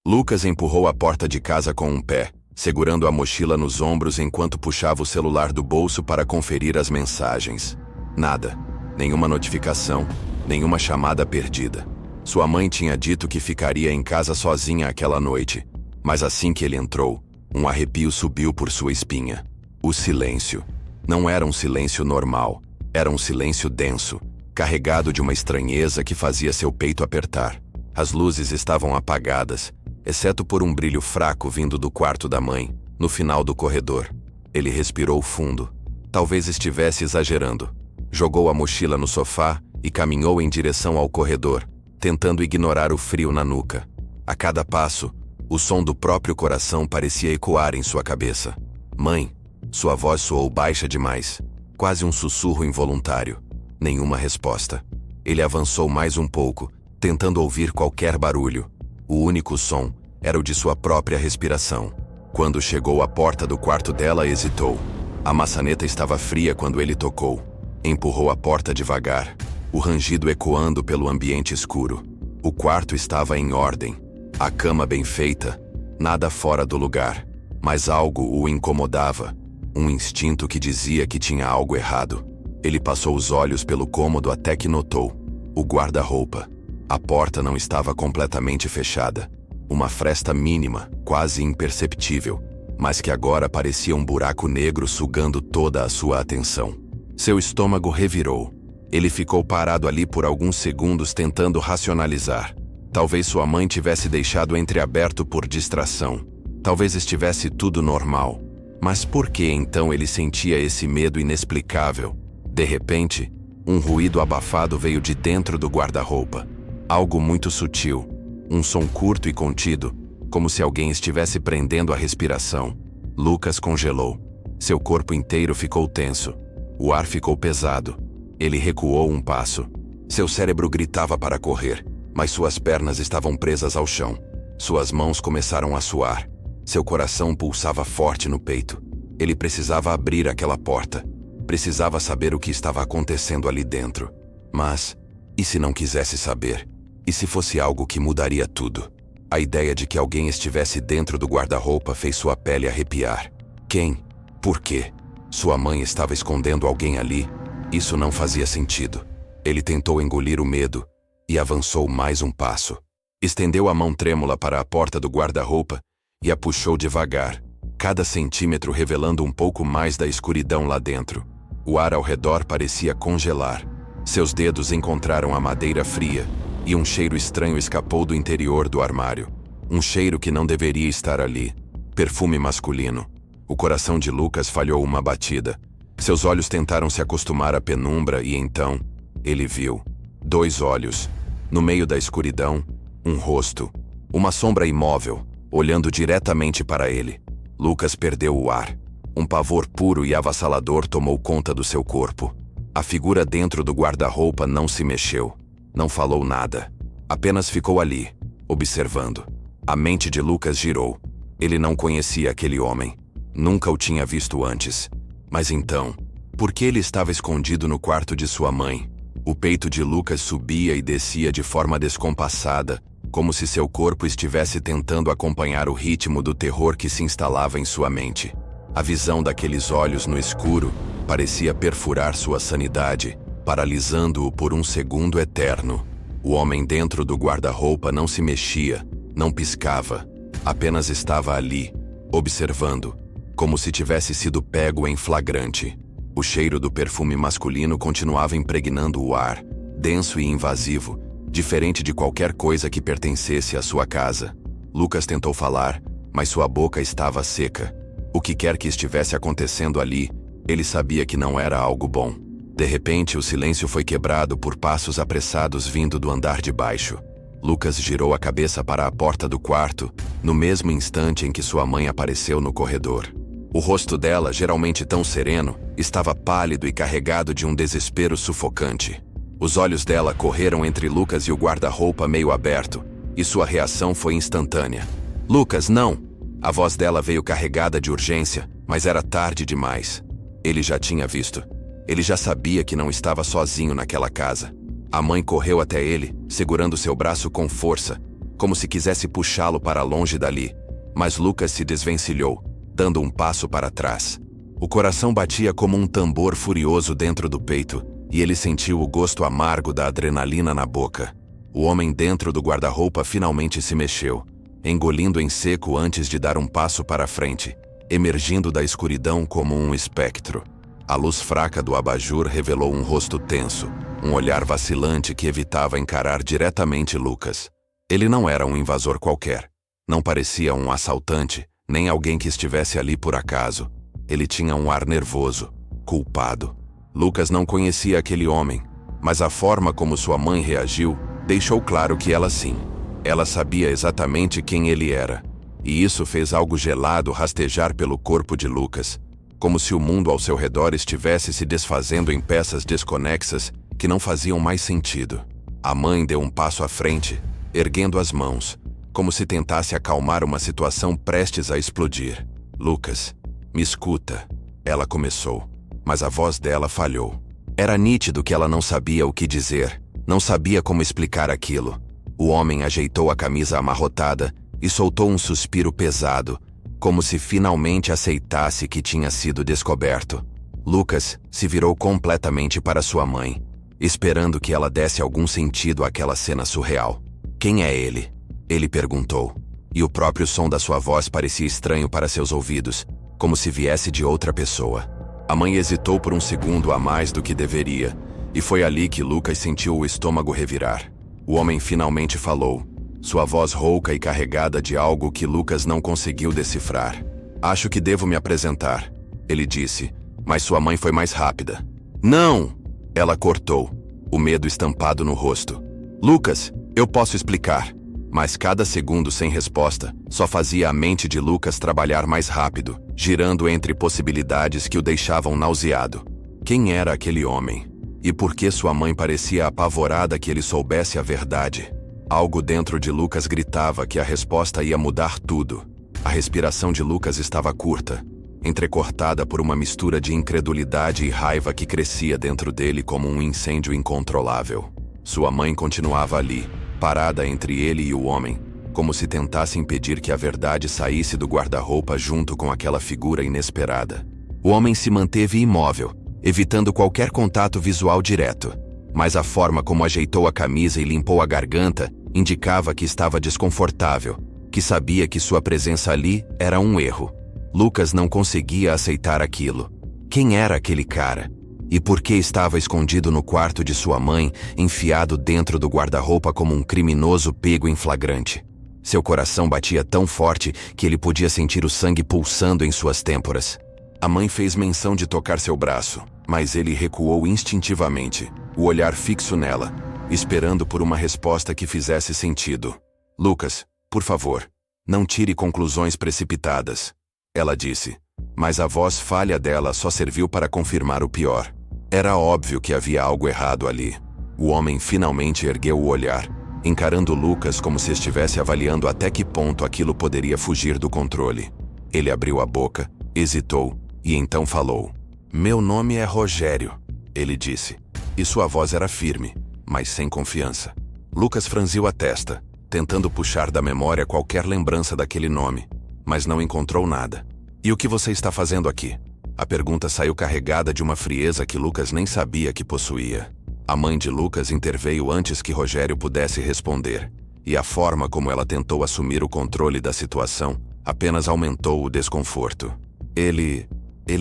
Lucas empurrou a porta de casa com um pé, segurando a mochila nos ombros enquanto puxava o celular do bolso para conferir as mensagens. Nada. Nenhuma notificação, nenhuma chamada perdida. Sua mãe tinha dito que ficaria em casa sozinha aquela noite, mas assim que ele entrou, um arrepio subiu por sua espinha. O silêncio. Não era um silêncio normal, era um silêncio denso, carregado de uma estranheza que fazia seu peito apertar. As luzes estavam apagadas, exceto por um brilho fraco vindo do quarto da mãe, no final do corredor. Ele respirou fundo. Talvez estivesse exagerando. Jogou a mochila no sofá e caminhou em direção ao corredor, tentando ignorar o frio na nuca. A cada passo, o som do próprio coração parecia ecoar em sua cabeça. Mãe, sua voz soou baixa demais, quase um sussurro involuntário. Nenhuma resposta. Ele avançou mais um pouco, tentando ouvir qualquer barulho. O único som era o de sua própria respiração. Quando chegou à porta do quarto dela, hesitou. A maçaneta estava fria quando ele tocou. Empurrou a porta devagar, o rangido ecoando pelo ambiente escuro. O quarto estava em ordem, a cama bem feita, nada fora do lugar, mas algo o incomodava, um instinto que dizia que tinha algo errado. Ele passou os olhos pelo cômodo até que notou o guarda-roupa. A porta não estava completamente fechada, uma fresta mínima, quase imperceptível, mas que agora parecia um buraco negro sugando toda a sua atenção. Seu estômago revirou. Ele ficou parado ali por alguns segundos tentando racionalizar. Talvez sua mãe tivesse deixado entreaberto por distração. Talvez estivesse tudo normal. Mas por que então ele sentia esse medo inexplicável? De repente, um ruído abafado veio de dentro do guarda-roupa. Algo muito sutil. Um som curto e contido, como se alguém estivesse prendendo a respiração. Lucas congelou. Seu corpo inteiro ficou tenso. O ar ficou pesado. Ele recuou um passo. Seu cérebro gritava para correr, mas suas pernas estavam presas ao chão. Suas mãos começaram a suar. Seu coração pulsava forte no peito. Ele precisava abrir aquela porta. Precisava saber o que estava acontecendo ali dentro. Mas, e se não quisesse saber? E se fosse algo que mudaria tudo? A ideia de que alguém estivesse dentro do guarda-roupa fez sua pele arrepiar. Quem? Por quê? Sua mãe estava escondendo alguém ali. Isso não fazia sentido. Ele tentou engolir o medo e avançou mais um passo. Estendeu a mão trêmula para a porta do guarda-roupa e a puxou devagar, cada centímetro revelando um pouco mais da escuridão lá dentro. O ar ao redor parecia congelar. Seus dedos encontraram a madeira fria e um cheiro estranho escapou do interior do armário. Um cheiro que não deveria estar ali. Perfume masculino. O coração de Lucas falhou uma batida. Seus olhos tentaram se acostumar à penumbra e então, ele viu 2 olhos. No meio da escuridão, um rosto. Uma sombra imóvel, olhando diretamente para ele. Lucas perdeu o ar. Um pavor puro e avassalador tomou conta do seu corpo. A figura dentro do guarda-roupa não se mexeu. Não falou nada. Apenas ficou ali, observando. A mente de Lucas girou. Ele não conhecia aquele homem. Nunca o tinha visto antes. Mas então, por que ele estava escondido no quarto de sua mãe? O peito de Lucas subia e descia de forma descompassada, como se seu corpo estivesse tentando acompanhar o ritmo do terror que se instalava em sua mente. A visão daqueles olhos no escuro parecia perfurar sua sanidade, paralisando-o por um segundo eterno. O homem dentro do guarda-roupa não se mexia, não piscava, apenas estava ali, observando, como se tivesse sido pego em flagrante. O cheiro do perfume masculino continuava impregnando o ar, denso e invasivo, diferente de qualquer coisa que pertencesse à sua casa. Lucas tentou falar, mas sua boca estava seca. O que quer que estivesse acontecendo ali, ele sabia que não era algo bom. De repente, o silêncio foi quebrado por passos apressados vindo do andar de baixo. Lucas girou a cabeça para a porta do quarto, no mesmo instante em que sua mãe apareceu no corredor. O rosto dela, geralmente tão sereno, estava pálido e carregado de um desespero sufocante. Os olhos dela correram entre Lucas e o guarda-roupa meio aberto, e sua reação foi instantânea. "Lucas, não!" A voz dela veio carregada de urgência, mas era tarde demais. Ele já tinha visto. Ele já sabia que não estava sozinho naquela casa. A mãe correu até ele, segurando seu braço com força, como se quisesse puxá-lo para longe dali. Mas Lucas se desvencilhou, dando um passo para trás. O coração batia como um tambor furioso dentro do peito, e ele sentiu o gosto amargo da adrenalina na boca. O homem dentro do guarda-roupa finalmente se mexeu, engolindo em seco antes de dar um passo para frente, emergindo da escuridão como um espectro. A luz fraca do abajur revelou um rosto tenso, um olhar vacilante que evitava encarar diretamente Lucas. Ele não era um invasor qualquer. Não parecia um assaltante, nem alguém que estivesse ali por acaso. Ele tinha um ar nervoso, culpado. Lucas não conhecia aquele homem, mas a forma como sua mãe reagiu deixou claro que ela sim. Ela sabia exatamente quem ele era. E isso fez algo gelado rastejar pelo corpo de Lucas, como se o mundo ao seu redor estivesse se desfazendo em peças desconexas que não faziam mais sentido. A mãe deu um passo à frente, erguendo as mãos, como se tentasse acalmar uma situação prestes a explodir. Lucas, me escuta, ela começou, mas a voz dela falhou. Era nítido que ela não sabia o que dizer, não sabia como explicar aquilo. O homem ajeitou a camisa amarrotada e soltou um suspiro pesado, como se finalmente aceitasse que tinha sido descoberto. Lucas se virou completamente para sua mãe, esperando que ela desse algum sentido àquela cena surreal. Quem é ele? Ele perguntou, e o próprio som da sua voz parecia estranho para seus ouvidos, como se viesse de outra pessoa. A mãe hesitou por um segundo a mais do que deveria, e foi ali que Lucas sentiu o estômago revirar. O homem finalmente falou, sua voz rouca e carregada de algo que Lucas não conseguiu decifrar. Acho que devo me apresentar, ele disse, mas sua mãe foi mais rápida. Não! Ela cortou, o medo estampado no rosto. Lucas, eu posso explicar. Mas cada segundo sem resposta só fazia a mente de Lucas trabalhar mais rápido, girando entre possibilidades que o deixavam nauseado. Quem era aquele homem? E por que sua mãe parecia apavorada que ele soubesse a verdade? Algo dentro de Lucas gritava que a resposta ia mudar tudo. A respiração de Lucas estava curta, entrecortada por uma mistura de incredulidade e raiva que crescia dentro dele como um incêndio incontrolável. Sua mãe continuava ali, parada entre ele e o homem, como se tentasse impedir que a verdade saísse do guarda-roupa junto com aquela figura inesperada. O homem se manteve imóvel, evitando qualquer contato visual direto, mas a forma como ajeitou a camisa e limpou a garganta indicava que estava desconfortável, que sabia que sua presença ali era um erro. Lucas não conseguia aceitar aquilo. Quem era aquele cara? E por que estava escondido no quarto de sua mãe, enfiado dentro do guarda-roupa como um criminoso pego em flagrante? Seu coração batia tão forte que ele podia sentir o sangue pulsando em suas têmporas. A mãe fez menção de tocar seu braço, mas ele recuou instintivamente, o olhar fixo nela, esperando por uma resposta que fizesse sentido. Lucas, por favor, não tire conclusões precipitadas, ela disse, mas a voz falha dela só serviu para confirmar o pior. Era óbvio que havia algo errado ali. O homem finalmente ergueu o olhar, encarando Lucas como se estivesse avaliando até que ponto aquilo poderia fugir do controle. Ele abriu a boca, hesitou, e então falou. Meu nome é Rogério, ele disse, e sua voz era firme, mas sem confiança. Lucas franziu a testa, tentando puxar da memória qualquer lembrança daquele nome, mas não encontrou nada. E o que você está fazendo aqui? A pergunta saiu carregada de uma frieza que Lucas nem sabia que possuía. A mãe de Lucas interveio antes que Rogério pudesse responder, e a forma como ela tentou assumir o controle da situação apenas aumentou o desconforto. Ele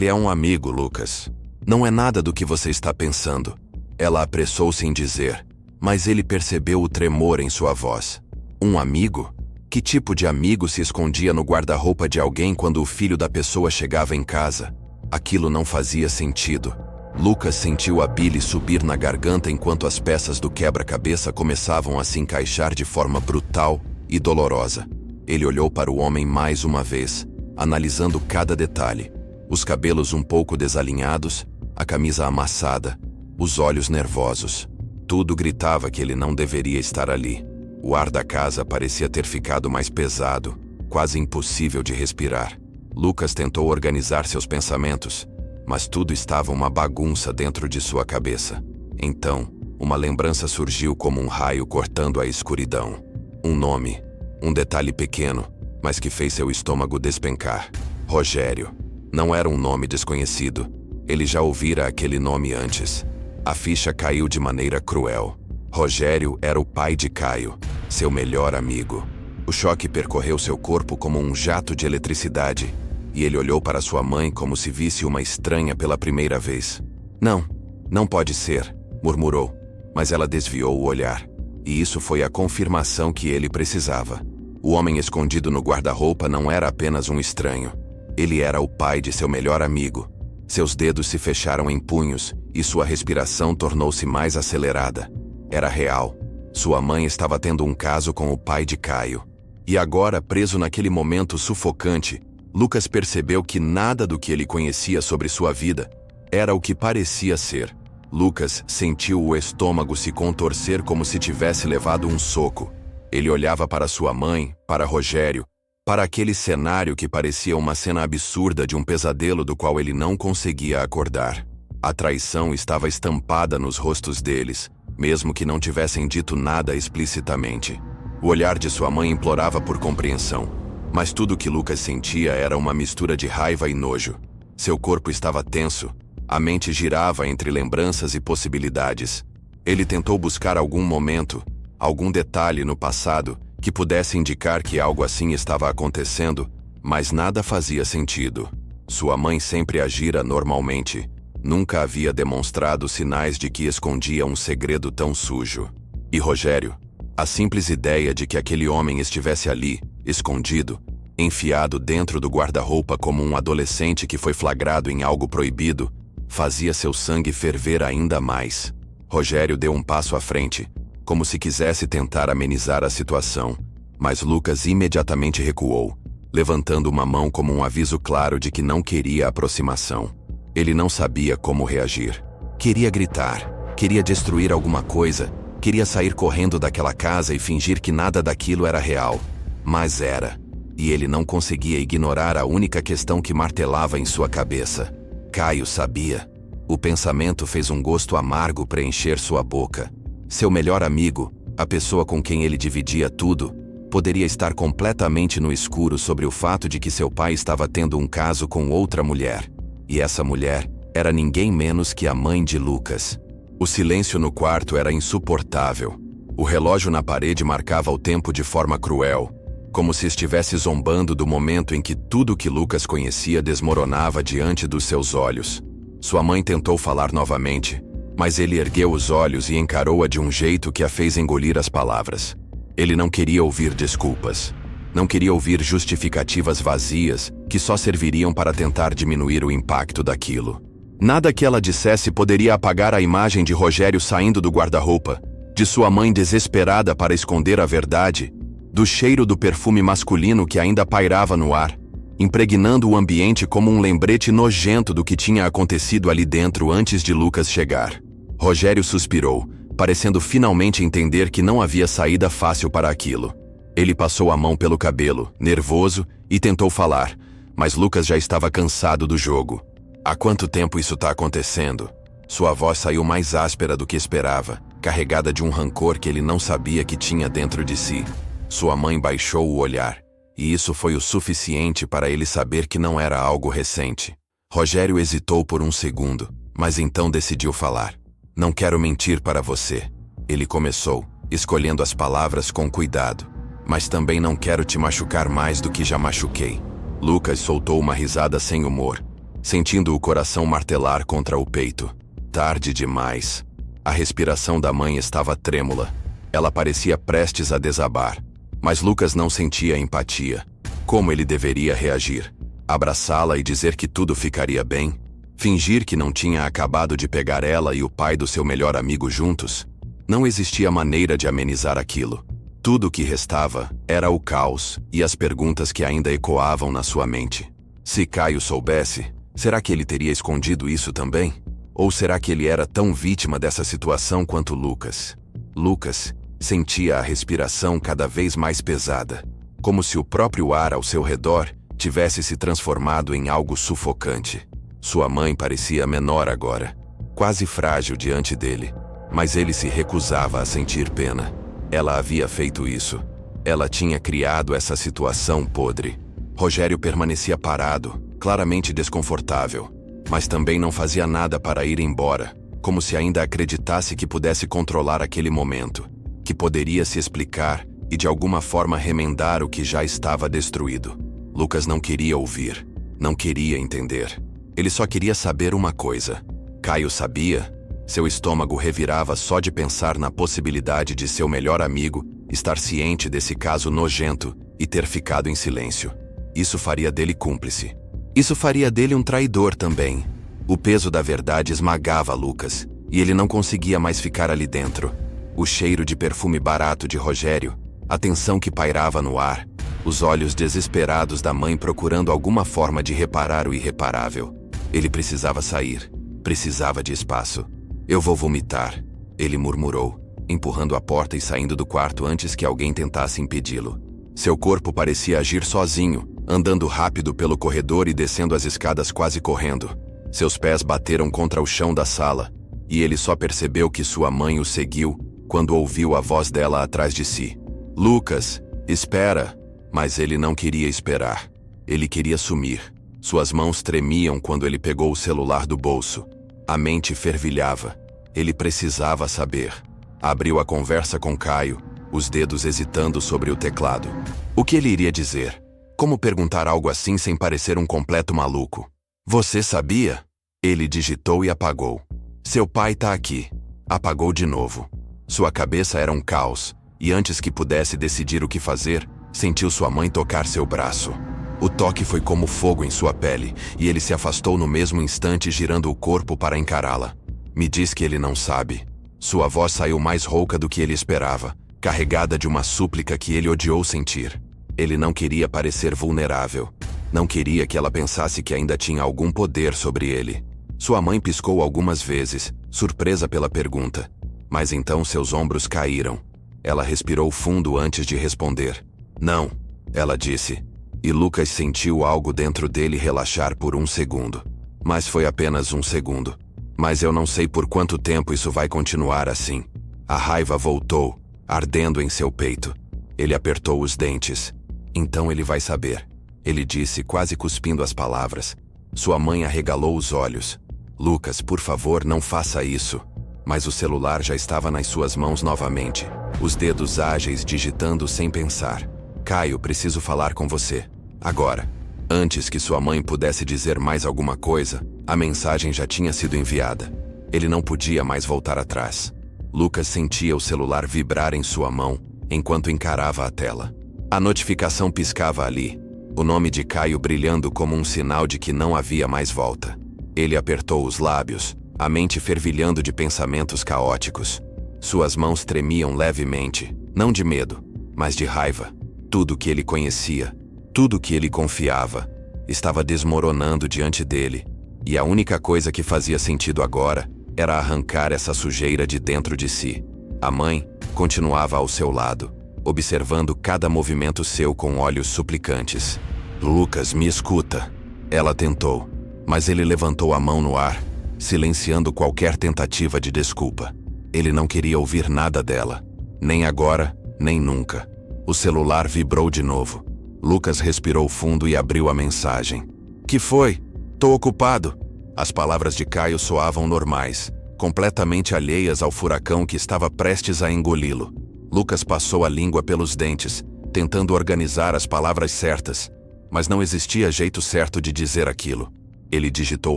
é um amigo, Lucas. Não é nada do que você está pensando. Ela apressou-se em dizer, mas ele percebeu o tremor em sua voz. Um amigo? Que tipo de amigo se escondia no guarda-roupa de alguém quando o filho da pessoa chegava em casa? Aquilo não fazia sentido. Lucas sentiu a bile subir na garganta enquanto as peças do quebra-cabeça começavam a se encaixar de forma brutal e dolorosa. Ele olhou para o homem mais uma vez, analisando cada detalhe. Os cabelos um pouco desalinhados, a camisa amassada, os olhos nervosos. Tudo gritava que ele não deveria estar ali. O ar da casa parecia ter ficado mais pesado, quase impossível de respirar. Lucas tentou organizar seus pensamentos, mas tudo estava uma bagunça dentro de sua cabeça. Então, uma lembrança surgiu como um raio cortando a escuridão. Um nome, Um detalhe pequeno, mas que fez seu estômago despencar. Rogério. Não era um nome desconhecido. Ele já ouvira aquele nome antes. A ficha caiu de maneira cruel. Rogério era o pai de Caio, seu melhor amigo. O choque percorreu seu corpo como um jato de eletricidade, e ele olhou para sua mãe como se visse uma estranha pela primeira vez. Não, não pode ser, murmurou, mas ela desviou o olhar. E isso foi a confirmação que ele precisava. O homem escondido no guarda-roupa não era apenas um estranho. Ele era o pai de seu melhor amigo. Seus dedos se fecharam em punhos e sua respiração tornou-se mais acelerada. Era real. Sua mãe estava tendo um caso com o pai de Caio. E agora, preso naquele momento sufocante, Lucas percebeu que nada do que ele conhecia sobre sua vida era o que parecia ser. Lucas sentiu o estômago se contorcer como se tivesse levado um soco. Ele olhava para sua mãe, para Rogério, para aquele cenário que parecia uma cena absurda de um pesadelo do qual ele não conseguia acordar. A traição estava estampada nos rostos deles, mesmo que não tivessem dito nada explicitamente. O olhar de sua mãe implorava por compreensão, mas tudo o que Lucas sentia era uma mistura de raiva e nojo. Seu corpo estava tenso, a mente girava entre lembranças e possibilidades. Ele tentou buscar algum momento, algum detalhe no passado que pudesse indicar que algo assim estava acontecendo, mas nada fazia sentido. Sua mãe sempre agira normalmente. Nunca havia demonstrado sinais de que escondia um segredo tão sujo. E Rogério? A simples ideia de que aquele homem estivesse ali, escondido, enfiado dentro do guarda-roupa como um adolescente que foi flagrado em algo proibido, fazia seu sangue ferver ainda mais. Rogério deu um passo à frente, como se quisesse tentar amenizar a situação, mas Lucas imediatamente recuou, levantando uma mão como um aviso claro de que não queria aproximação. Ele não sabia como reagir. Queria gritar, queria destruir alguma coisa, queria sair correndo daquela casa e fingir que nada daquilo era real. Mas era. E ele não conseguia ignorar a única questão que martelava em sua cabeça. Caio sabia. O pensamento fez um gosto amargo preencher sua boca. Seu melhor amigo, a pessoa com quem ele dividia tudo, poderia estar completamente no escuro sobre o fato de que seu pai estava tendo um caso com outra mulher. E essa mulher era ninguém menos que a mãe de Lucas. O silêncio no quarto era insuportável. O relógio na parede marcava o tempo de forma cruel, como se estivesse zombando do momento em que tudo que Lucas conhecia desmoronava diante dos seus olhos. Sua mãe tentou falar novamente, mas ele ergueu os olhos e encarou-a de um jeito que a fez engolir as palavras. Ele não queria ouvir desculpas. Não queria ouvir justificativas vazias que só serviriam para tentar diminuir o impacto daquilo. Nada que ela dissesse poderia apagar a imagem de Rogério saindo do guarda-roupa, de sua mãe desesperada para esconder a verdade, do cheiro do perfume masculino que ainda pairava no ar, impregnando o ambiente como um lembrete nojento do que tinha acontecido ali dentro antes de Lucas chegar. Rogério suspirou, parecendo finalmente entender que não havia saída fácil para aquilo. Ele passou a mão pelo cabelo, nervoso, e tentou falar, mas Lucas já estava cansado do jogo. Há quanto tempo isso está acontecendo? Sua voz saiu mais áspera do que esperava, carregada de um rancor que ele não sabia que tinha dentro de si. Sua mãe baixou o olhar, e isso foi o suficiente para ele saber que não era algo recente. Rogério hesitou por um segundo, mas então decidiu falar. Não quero mentir para você. Ele começou, escolhendo as palavras com cuidado. Mas também não quero te machucar mais do que já machuquei. Lucas soltou uma risada sem humor, sentindo o coração martelar contra o peito. Tarde demais. A respiração da mãe estava trêmula. Ela parecia prestes a desabar. Mas Lucas não sentia empatia. Como ele deveria reagir? Abraçá-la e dizer que tudo ficaria bem? Fingir que não tinha acabado de pegar ela e o pai do seu melhor amigo juntos? Não existia maneira de amenizar aquilo. Tudo o que restava era o caos e as perguntas que ainda ecoavam na sua mente. Se Caio soubesse, será que ele teria escondido isso também? Ou será que ele era tão vítima dessa situação quanto Lucas? Lucas sentia a respiração cada vez mais pesada, como se o próprio ar ao seu redor tivesse se transformado em algo sufocante. Sua mãe parecia menor agora, quase frágil diante dele, mas ele se recusava a sentir pena. Ela havia feito isso. Ela tinha criado essa situação podre. Rogério permanecia parado, claramente desconfortável, mas também não fazia nada para ir embora, como se ainda acreditasse que pudesse controlar aquele momento, que poderia se explicar e de alguma forma remendar o que já estava destruído. Lucas não queria ouvir, não queria entender. Ele só queria saber uma coisa. Caio sabia? Seu estômago revirava só de pensar na possibilidade de seu melhor amigo estar ciente desse caso nojento e ter ficado em silêncio. Isso faria dele cúmplice. Isso faria dele um traidor também. O peso da verdade esmagava Lucas, e ele não conseguia mais ficar ali dentro. O cheiro de perfume barato de Rogério, a tensão que pairava no ar, os olhos desesperados da mãe procurando alguma forma de reparar o irreparável. Ele precisava sair, precisava de espaço. Eu vou vomitar, ele murmurou, empurrando a porta e saindo do quarto antes que alguém tentasse impedi-lo. Seu corpo parecia agir sozinho, andando rápido pelo corredor e descendo as escadas quase correndo. Seus pés bateram contra o chão da sala, e ele só percebeu que sua mãe o seguiu quando ouviu a voz dela atrás de si. Lucas, espera! Mas ele não queria esperar. Ele queria sumir. Suas mãos tremiam quando ele pegou o celular do bolso. A mente fervilhava. Ele precisava saber. Abriu a conversa com Caio, os dedos hesitando sobre o teclado. O que ele iria dizer? Como perguntar algo assim sem parecer um completo maluco? Você sabia? Ele digitou e apagou. Seu pai tá aqui. Apagou de novo. Sua cabeça era um caos, e antes que pudesse decidir o que fazer, sentiu sua mãe tocar seu braço. O toque foi como fogo em sua pele, e ele se afastou no mesmo instante, girando o corpo para encará-la. Me diz que ele não sabe. Sua voz saiu mais rouca do que ele esperava, carregada de uma súplica que ele odiou sentir. Ele não queria parecer vulnerável. Não queria que ela pensasse que ainda tinha algum poder sobre ele. Sua mãe piscou algumas vezes, surpresa pela pergunta. Mas então seus ombros caíram. Ela respirou fundo antes de responder. Não, ela disse. E Lucas sentiu algo dentro dele relaxar por um segundo. Mas foi apenas um segundo. Mas eu não sei por quanto tempo isso vai continuar assim. A raiva voltou, ardendo em seu peito. Ele apertou os dentes. Então ele vai saber. Ele disse, quase cuspindo as palavras. Sua mãe arregalou os olhos. Lucas, por favor, não faça isso. Mas o celular já estava nas suas mãos novamente, os dedos ágeis digitando sem pensar. Caio, preciso falar com você. Agora. Antes que sua mãe pudesse dizer mais alguma coisa, a mensagem já tinha sido enviada. Ele não podia mais voltar atrás. Lucas sentia o celular vibrar em sua mão, enquanto encarava a tela. A notificação piscava ali, o nome de Caio brilhando como um sinal de que não havia mais volta. Ele apertou os lábios, a mente fervilhando de pensamentos caóticos. Suas mãos tremiam levemente, não de medo, mas de raiva. Tudo que ele conhecia, tudo que ele confiava, estava desmoronando diante dele, e a única coisa que fazia sentido agora era arrancar essa sujeira de dentro de si. A mãe continuava ao seu lado, observando cada movimento seu com olhos suplicantes. Lucas, me escuta. Ela tentou, mas ele levantou a mão no ar, silenciando qualquer tentativa de desculpa. Ele não queria ouvir nada dela, nem agora, nem nunca. O celular vibrou de novo. Lucas respirou fundo e abriu a mensagem. Que foi? Tô ocupado. As palavras de Caio soavam normais, completamente alheias ao furacão que estava prestes a engoli-lo. Lucas passou a língua pelos dentes, tentando organizar as palavras certas, mas não existia jeito certo de dizer aquilo. Ele digitou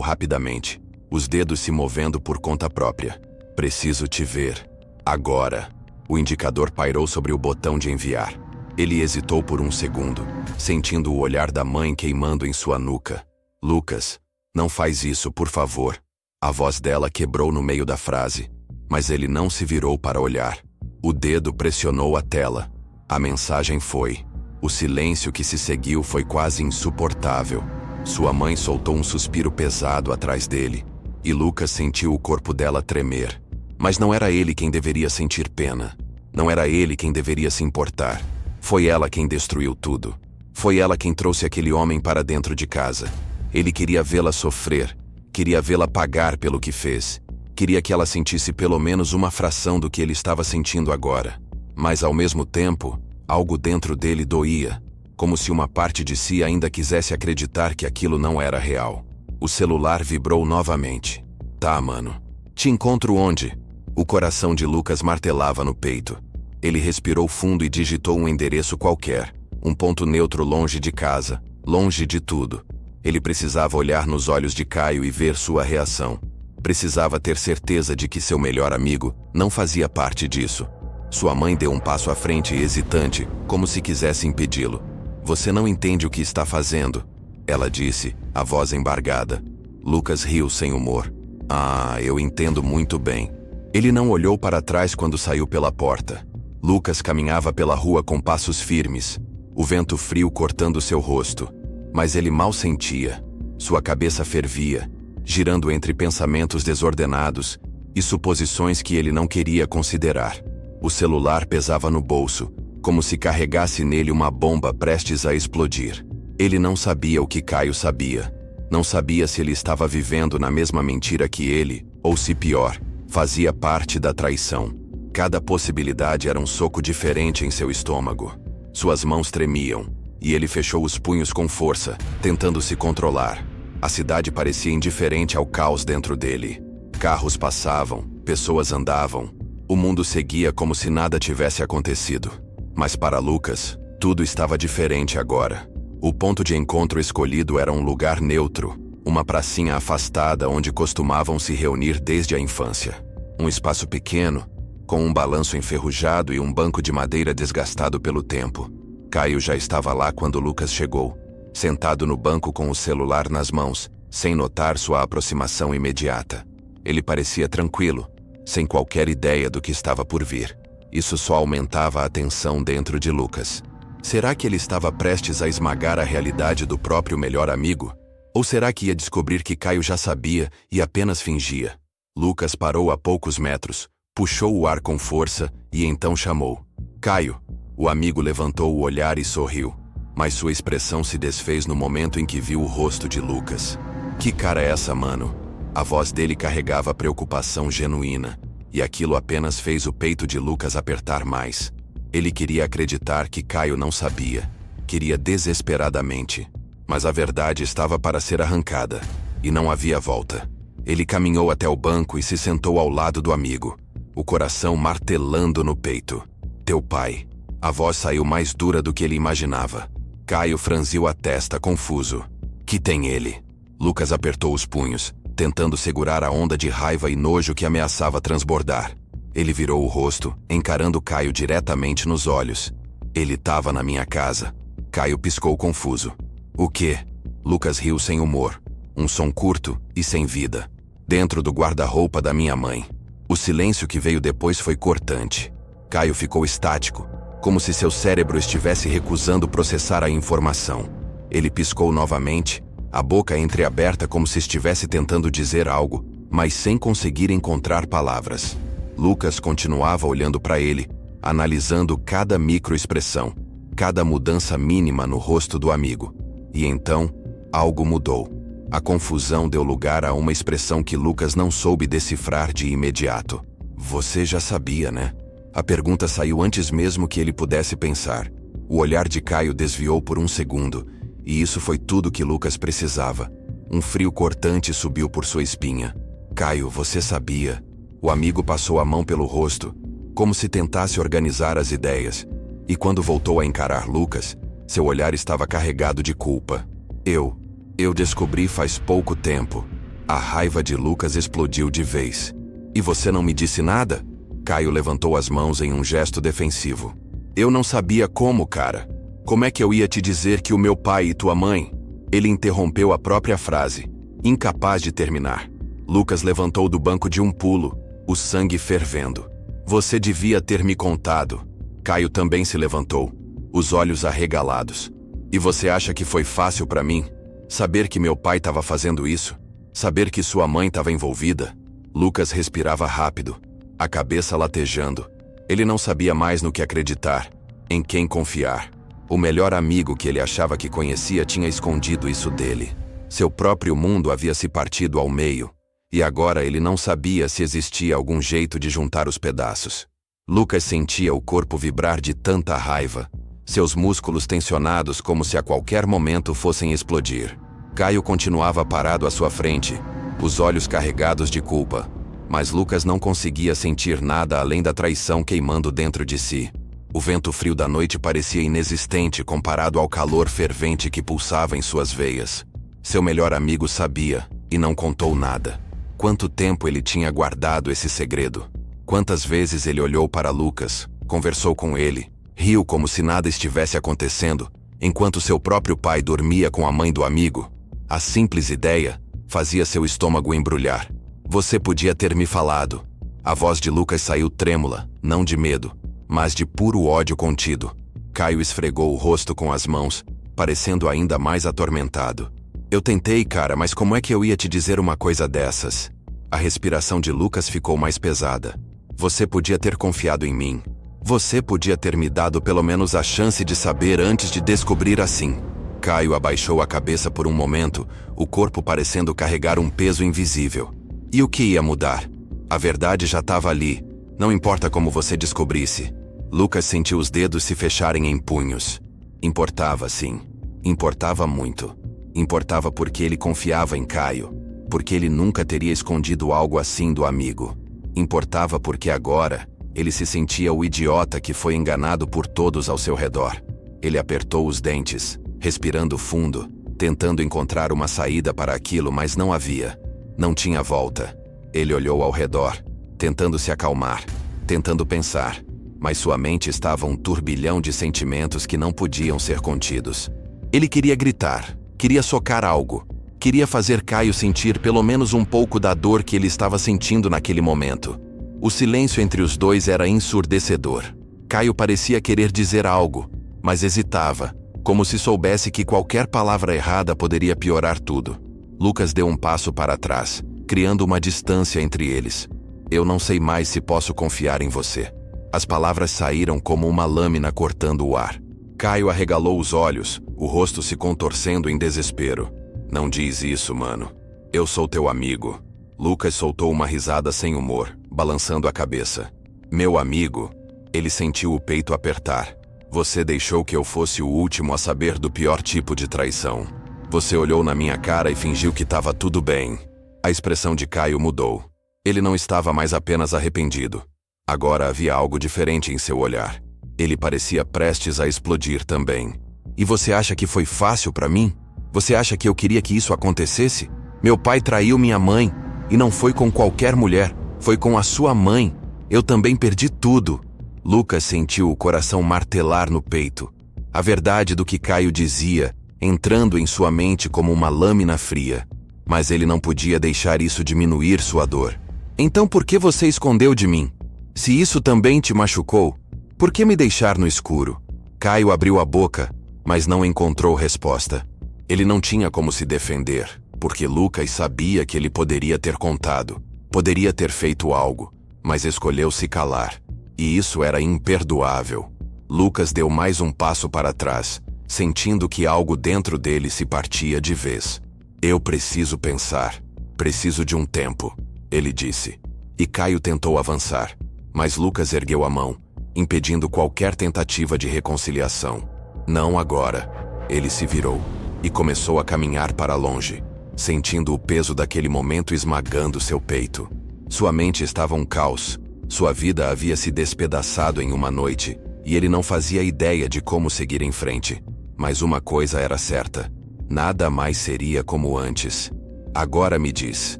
rapidamente, os dedos se movendo por conta própria. Preciso te ver. Agora. O indicador pairou sobre o botão de enviar. Ele hesitou por um segundo, sentindo o olhar da mãe queimando em sua nuca. Lucas, não faz isso, por favor. A voz dela quebrou no meio da frase, mas ele não se virou para olhar. O dedo pressionou a tela. A mensagem foi. O silêncio que se seguiu foi quase insuportável. Sua mãe soltou um suspiro pesado atrás dele, e Lucas sentiu o corpo dela tremer. Mas não era ele quem deveria sentir pena. Não era ele quem deveria se importar. Foi ela quem destruiu tudo. Foi ela quem trouxe aquele homem para dentro de casa. Ele queria vê-la sofrer. Queria vê-la pagar pelo que fez. Queria que ela sentisse pelo menos uma fração do que ele estava sentindo agora. Mas ao mesmo tempo, Algo dentro dele doía, como se uma parte de si ainda quisesse acreditar que aquilo não era real. O celular vibrou novamente. Tá, mano. Te encontro onde? O coração de Lucas martelava no peito. Ele respirou fundo e digitou um endereço qualquer, um ponto neutro longe de casa, longe de tudo. Ele precisava olhar nos olhos de Caio e ver sua reação. Precisava ter certeza de que seu melhor amigo não fazia parte disso. Sua mãe deu um passo à frente hesitante, como se quisesse impedi-lo. Você não entende o que está fazendo, ela disse, a voz embargada. Lucas riu sem humor. Ah, eu entendo muito bem. Ele não olhou para trás quando saiu pela porta. Lucas caminhava pela rua com passos firmes, o vento frio cortando seu rosto. Mas ele mal sentia. Sua cabeça fervia, girando entre pensamentos desordenados e suposições que ele não queria considerar. O celular pesava no bolso, como se carregasse nele uma bomba prestes a explodir. Ele não sabia o que Caio sabia. Não sabia se ele estava vivendo na mesma mentira que ele, ou se pior, fazia parte da traição. Cada possibilidade era um soco diferente em seu estômago. Suas mãos tremiam, e ele fechou os punhos com força, tentando se controlar. A cidade parecia indiferente ao caos dentro dele. Carros passavam, pessoas andavam. O mundo seguia como se nada tivesse acontecido. Mas para Lucas, tudo estava diferente agora. O ponto de encontro escolhido era um lugar neutro, uma pracinha afastada onde costumavam se reunir desde a infância. Um espaço pequeno, com um balanço enferrujado e um banco de madeira desgastado pelo tempo. Caio já estava lá quando Lucas chegou, sentado no banco com o celular nas mãos, sem notar sua aproximação imediata. Ele parecia tranquilo, sem qualquer ideia do que estava por vir. Isso só aumentava a tensão dentro de Lucas. Será que ele estava prestes a esmagar a realidade do próprio melhor amigo? Ou será que ia descobrir que Caio já sabia e apenas fingia? Lucas parou a poucos metros, puxou o ar com força e então chamou. Caio. O amigo levantou o olhar e sorriu, mas sua expressão se desfez no momento em que viu o rosto de Lucas. Que cara é essa, mano? A voz dele carregava preocupação genuína, e aquilo apenas fez o peito de Lucas apertar mais. Ele queria acreditar que Caio não sabia. Queria desesperadamente. Mas a verdade estava para ser arrancada, e não havia volta. Ele caminhou até o banco e se sentou ao lado do amigo, o coração martelando no peito. Teu pai. A voz saiu mais dura do que ele imaginava. Caio franziu a testa, confuso. Que tem ele? Lucas apertou os punhos, tentando segurar a onda de raiva e nojo que ameaçava transbordar. Ele virou o rosto, encarando Caio diretamente nos olhos. Ele estava na minha casa. Caio piscou confuso. O quê? Lucas riu sem humor. Um som curto e sem vida. Dentro do guarda-roupa da minha mãe. O silêncio que veio depois foi cortante. Caio ficou estático, como se seu cérebro estivesse recusando processar a informação. Ele piscou novamente, a boca entreaberta como se estivesse tentando dizer algo, mas sem conseguir encontrar palavras. Lucas continuava olhando para ele, analisando cada microexpressão, cada mudança mínima no rosto do amigo. E então, algo mudou. A confusão deu lugar a uma expressão que Lucas não soube decifrar de imediato. Você já sabia, né? A pergunta saiu antes mesmo que ele pudesse pensar. O olhar de Caio desviou por um segundo, e isso foi tudo que Lucas precisava. Um frio cortante subiu por sua espinha. Caio, você sabia? O amigo passou a mão pelo rosto, como se tentasse organizar as ideias. E quando voltou a encarar Lucas, seu olhar estava carregado de culpa. Eu descobri faz pouco tempo. A raiva de Lucas explodiu de vez. E você não me disse nada? Caio levantou as mãos em um gesto defensivo. Eu não sabia como, cara. Como é que eu ia te dizer que o meu pai e tua mãe? Ele interrompeu a própria frase, incapaz de terminar. Lucas levantou do banco de um pulo, o sangue fervendo. Você devia ter me contado. Caio também se levantou, os olhos arregalados. E você acha que foi fácil para mim? Saber que meu pai estava fazendo isso? Saber que sua mãe estava envolvida? Lucas respirava rápido, a cabeça latejando. Ele não sabia mais no que acreditar, em quem confiar. O melhor amigo que ele achava que conhecia tinha escondido isso dele. Seu próprio mundo havia se partido ao meio, e agora ele não sabia se existia algum jeito de juntar os pedaços. Lucas sentia o corpo vibrar de tanta raiva, seus músculos tensionados como se a qualquer momento fossem explodir. Caio continuava parado à sua frente, os olhos carregados de culpa, mas Lucas não conseguia sentir nada além da traição queimando dentro de si. O vento frio da noite parecia inexistente comparado ao calor fervente que pulsava em suas veias. Seu melhor amigo sabia, e não contou nada. Quanto tempo ele tinha guardado esse segredo? Quantas vezes ele olhou para Lucas, conversou com ele, riu como se nada estivesse acontecendo, enquanto seu próprio pai dormia com a mãe do amigo? A simples ideia fazia seu estômago embrulhar. Você podia ter me falado. A voz de Lucas saiu trêmula, não de medo, mas de puro ódio contido. Caio esfregou o rosto com as mãos, parecendo ainda mais atormentado. Eu tentei, cara, mas como é que eu ia te dizer uma coisa dessas? A respiração de Lucas ficou mais pesada. Você podia ter confiado em mim. Você podia ter me dado pelo menos a chance de saber antes de descobrir assim. Caio abaixou a cabeça por um momento, o corpo parecendo carregar um peso invisível. E o que ia mudar? A verdade já estava ali. Não importa como você descobrisse. Lucas sentiu os dedos se fecharem em punhos. Importava, sim. Importava muito. Importava porque ele confiava em Caio. Porque ele nunca teria escondido algo assim do amigo. Importava porque agora, ele se sentia o idiota que foi enganado por todos ao seu redor. Ele apertou os dentes, respirando fundo, tentando encontrar uma saída para aquilo, mas não havia. Não tinha volta. Ele olhou ao redor, tentando se acalmar, tentando pensar, mas sua mente estava um turbilhão de sentimentos que não podiam ser contidos. Ele queria gritar, queria socar algo, queria fazer Caio sentir pelo menos um pouco da dor que ele estava sentindo naquele momento. O silêncio entre os dois era ensurdecedor. Caio parecia querer dizer algo, mas hesitava, como se soubesse que qualquer palavra errada poderia piorar tudo. Lucas deu um passo para trás, criando uma distância entre eles. Eu não sei mais se posso confiar em você. As palavras saíram como uma lâmina cortando o ar. Caio arregalou os olhos, o rosto se contorcendo em desespero. Não diz isso, mano. Eu sou teu amigo. Lucas soltou uma risada sem humor, balançando a cabeça. Meu amigo? Ele sentiu o peito apertar. Você deixou que eu fosse o último a saber do pior tipo de traição. Você olhou na minha cara e fingiu que estava tudo bem. A expressão de Caio mudou. Ele não estava mais apenas arrependido. Agora havia algo diferente em seu olhar. Ele parecia prestes a explodir também. E você acha que foi fácil para mim? Você acha que eu queria que isso acontecesse? Meu pai traiu minha mãe. E não foi com qualquer mulher. Foi com a sua mãe. Eu também perdi tudo. Lucas sentiu o coração martelar no peito. A verdade do que Caio dizia, entrando em sua mente como uma lâmina fria. Mas ele não podia deixar isso diminuir sua dor. Então por que você escondeu de mim? Se isso também te machucou, por que me deixar no escuro? Caio abriu a boca, mas não encontrou resposta. Ele não tinha como se defender, porque Lucas sabia que ele poderia ter contado, poderia ter feito algo, mas escolheu se calar. E isso era imperdoável. Lucas deu mais um passo para trás, sentindo que algo dentro dele se partia de vez. Eu preciso pensar. Preciso de um tempo, ele disse. E Caio tentou avançar, mas Lucas ergueu a mão, impedindo qualquer tentativa de reconciliação. Não agora. Ele se virou e começou a caminhar para longe, sentindo o peso daquele momento esmagando seu peito. Sua mente estava um caos. Sua vida havia se despedaçado em uma noite, e ele não fazia ideia de como seguir em frente. Mas uma coisa era certa: nada mais seria como antes. Agora me diz,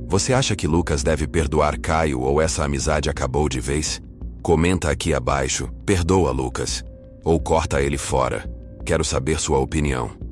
você acha que Lucas deve perdoar Caio ou essa amizade acabou de vez? Comenta aqui abaixo, perdoa Lucas, ou corta ele fora. Quero saber sua opinião.